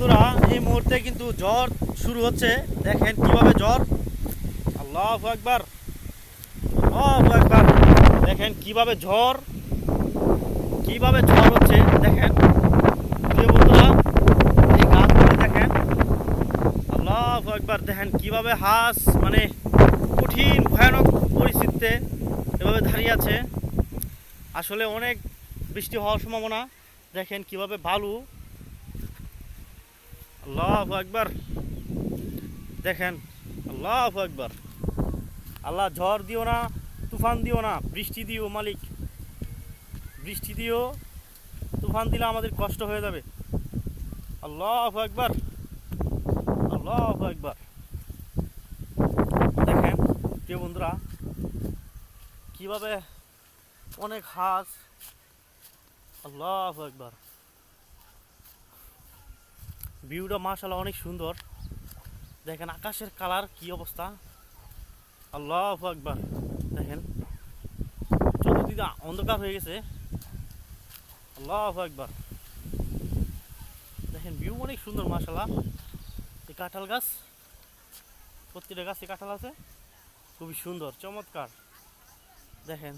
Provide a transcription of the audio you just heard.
বন্ধুরা, এই মুহূর্তে কিন্তু ঝড় শুরু হচ্ছে। দেখেন কিভাবে ঝড়, আল্লাহু আকবার, আল্লাহু আকবার। দেখেন কিভাবে ঝড় হচ্ছে। দেখেন প্রিয় বন্ধুরা, এই গাছগুলো দেখেন, আল্লাহু আকবার। দেখেন কিভাবে হাঁস মানে কঠিন ভয়ানক পরিস্থিতিতে এভাবে দাঁড়িয়ে আছে। আসলে অনেক বৃষ্টি হওয়ার সম্ভাবনা। দেখেন কিভাবে বালু, আল্লাহু আকবার। দেখেন আল্লাহু আকবার। আল্লাহ ঝড় দিও না, তুফান দিও না, বৃষ্টি দিও মালিক, বৃষ্টি দিও। তুফান দিলে আমাদের কষ্ট হয়ে যাবে। আল্লাহু আকবার, আল্লাহু আকবার। দেখেন প্রিয় বন্ধুরা, কিভাবে অনেক হাঁস, আল্লাহু আকবার। ভিউটা মাশাআল্লাহ অনেক সুন্দর। দেখেন আকাশের কালার কি অবস্থা, আল্লাহু আকবার। দেখেন চতুর্দিকে অন্ধকার হয়ে গেছে, আল্লাহু আকবার। দেখেন ভিউ অনেক সুন্দর মাশাআল্লাহ। এই কাঁঠাল গাছ, প্রতিটা গাছে কাঁঠাল আছে, খুবই সুন্দর চমৎকার। দেখেন